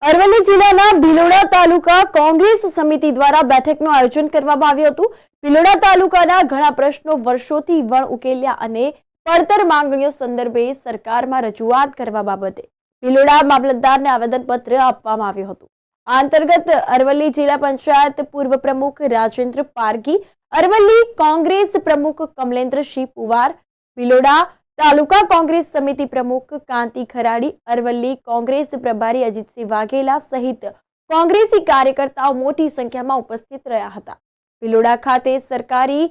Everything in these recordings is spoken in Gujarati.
અરવલ્લી જિલ્લાના ભિલોડા તાલુકા કોંગ્રેસ સમિતિ દ્વારા બેઠકનું આયોજન કરવામાં આવ્યું હતું। ભિલોડા તાલુકાના ઘણા પ્રશ્નો વર્ષોથી વણ ઉકેલ્યા અને પડતર માંગણીઓ સંદર્ભે સરકારમાં રજૂઆત કરવા બાબતે ભિલોડા મામલતદારને આવેદનપત્ર આપવામાં આવ્યું હતું। આ અંતર્ગત અરવલ્લી જિલ્લા પંચાયત પૂર્વ પ્રમુખ રાજેન્દ્ર પારગી, અરવલ્લી કોંગ્રેસ પ્રમુખ કમલેન્દ્રસિંહ પુવાર, ભિલોડા તાલુકા કોંગ્રેસ સમિતિ પ્રમુખ કાંતિ ખરાડી, અરવલ્લી કોંગ્રેસ પ્રભારી અજીતસિંહ વાઘેલા સહિત કોંગ્રેસી કાર્યકર્તાઓ મોટી સંખ્યામાં ઉપસ્થિત રહ્યા હતા। ભિલોડા ખાતે સરકારી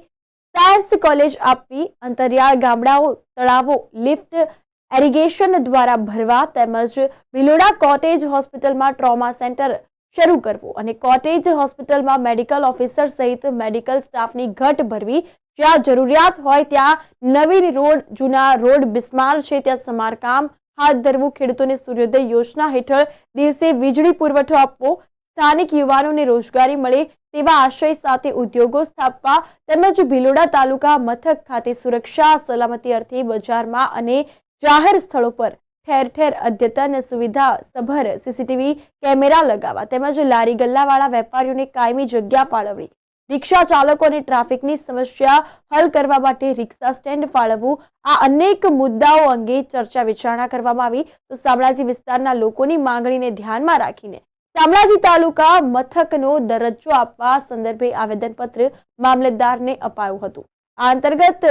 સાયન્સ કોલેજ આપવી, અંતરિયાળ ગામડાઓ, તળાવો, લિફ્ટ એરિગેશન દ્વારા ભરવા તેમજ ભિલોડા કોટેજ હોસ્પિટલમાં ટ્રોમા સેન્ટર શરૂ કરવું અને કોટેજ હોસ્પિટલમાં મેડિકલ ઓફિસર સહિત મેડિકલ સ્ટાફની ઘટ ભરવી, જ્યાં જરૂરિયાત હોય ત્યાં નવીન રોડ, જૂના રોડ બિસ્માર છે ત્યાં સમારકામ હાથ ધરવું, ખેડૂતોને સૂર્યોદય યોજના હેઠળ દિવસે વીજળી પુરવઠો આપવો, સ્થાનિક યુવાનોને રોજગારી મળે તેવા આશય સાથે ઉદ્યોગો સ્થાપવા તેમજ ભિલોડા તાલુકા મથક ખાતે સુરક્ષા સલામતી અર્થે બજારમાં અને જાહેર સ્થળો પર ઠેર ઠેર અદ્યતન સુવિધા સભર સીસીટીવી કેમેરા લગાવવા તેમજ લારી ગલ્લાવાળા વેપારીઓને કાયમી જગ્યા ફાળવવી, રિક્ષા ચાલકો અને ટ્રાફિકની સમસ્યા હલ કરવા માટે રિક્ષા સ્ટેન્ડ ફાળવવું, આ અનેક મુદ્દાઓ અંગે ચર્ચા વિચારણા કરવામાં આવી। તો શામળાજી વિસ્તારના લોકોની માંગણીને ધ્યાનમાં રાખીને શામળાજી તાલુકા મથકનો દરજ્જો આપવા સંદર્ભે આવેદનપત્ર મામલતદારને અપાયું હતું। આ અંતર્ગત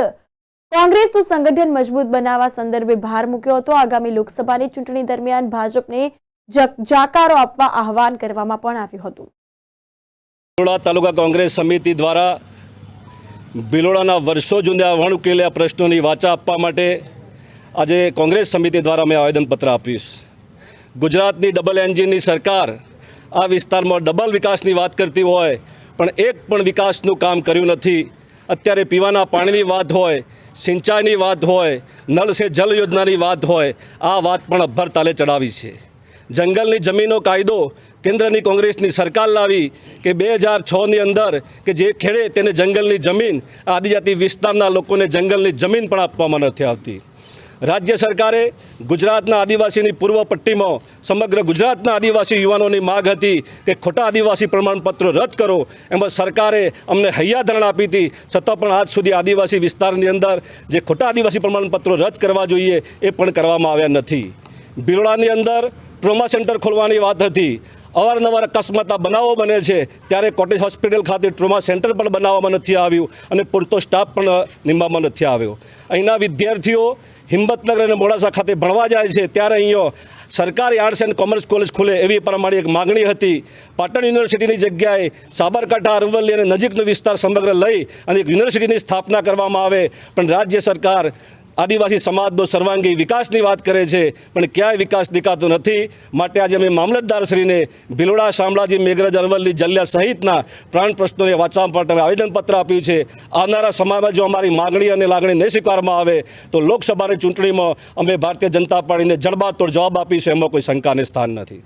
કોંગ્રેસનું સંગઠન મજબૂત બનાવવા સંદર્ભે ભાર મૂક્યો હતો। આગામી લોકસભાની ચૂંટણી દરમિયાન ભાજપને જાકારો આપવા આહવાન કરવામાં પણ આવ્યું હતું। ભિલોડા તાલુકા કોંગ્રેસ સમિતિ દ્વારા ભિલોડાના વર્ષો જૂના વણ ઉકેલ્યા પ્રશ્નોની વાચા આપવા માટે આજે કોંગ્રેસ સમિતિ દ્વારા મેં આવેદનપત્ર આપ્યું છે। ગુજરાતની ડબલ એન્જિનની સરકાર આ વિસ્તારમાં ડબલ વિકાસની વાત કરતી હોય પણ એક પણ વિકાસનું કામ કર્યું નથી। અત્યારે પીવાના પાણીની વાત હોય, સિંચાઈની વાત હોય, નળ સે જલ યોજનાની વાત હોય, આ વાત પણ અભ્ભર તાલે ચડાવી છે। જંગલની જમીનો કાયદો કેન્દ્રની કોંગ્રેસની સરકાર લાવી કે 2006ની અંદર કે જે ખેડે તેને જંગલની જમીન, આદિજાતિ વિસ્તારના લોકોને જંગલની જમીન પણ આપવામાં નથી આવતી। રાજ્ય સરકારે ગુજરાતના આદિવાસીની પૂર્વ પટ્ટીમાં સમગ્ર ગુજરાતના આદિવાસી યુવાનોની માગ હતી કે ખોટા આદિવાસી પ્રમાણપત્રો રદ કરો, એમાં સરકારે અમને હૈયાધારણ આપી હતી, છતાં પણ આજ સુધી આદિવાસી વિસ્તારની અંદર જે ખોટા આદિવાસી પ્રમાણપત્રો રદ કરવા જોઈએ એ પણ કરવામાં આવ્યા નથી। ભિલોડાની અંદર ટ્રોમા સેન્ટર ખોલવાની વાત હતી, અવારનવાર અકસ્માતના બનાવો બને છે ત્યારે કોટેજ હોસ્પિટલ ખાતે ટ્રોમા સેન્ટર પણ બનાવવામાં નથી આવ્યું અને પૂરતો સ્ટાફ પણ નિમવામાં નથી આવ્યો। અહીંના વિદ્યાર્થીઓ હિંમતનગર અને મોડાસા ખાતે ભણવા જાય છે ત્યારે અહીંયા સરકારી આર્ટ્સ એન્ડ કોમર્સ કોલેજ ખુલે એવી પ્રમાણે એક માગણી હતી। પાટણ યુનિવર્સિટીની જગ્યાએ સાબરકાંઠા, અરવલ્લી અને નજીકનો વિસ્તાર સમગ્ર લઈ અને એક યુનિવર્સિટીની સ્થાપના કરવામાં આવે, પણ રાજ્ય સરકાર આદિવાસી સમાજનો સર્વાંગી વિકાસની વાત કરે છે પણ ક્યાંય વિકાસ દેખાતો નથી। માટે આજે અમે મામલતદારશ્રીને ભિલોડા, શામળાજી, મેઘરજ, અરવલ્લી, જલિયા સહિતના પ્રાણ પ્રશ્નોને વાંચવા માટે આવેદનપત્ર આપ્યું છે। આવનારા સમયમાં જો અમારી માગણી અને લાગણી નહીં સ્વીકારવામાં આવે તો લોકસભાની ચૂંટણીમાં અમે ભારતીય જનતા પાર્ટીને જડબાતોડ જવાબ આપીશું, એમાં કોઈ શંકાને સ્થાન નથી।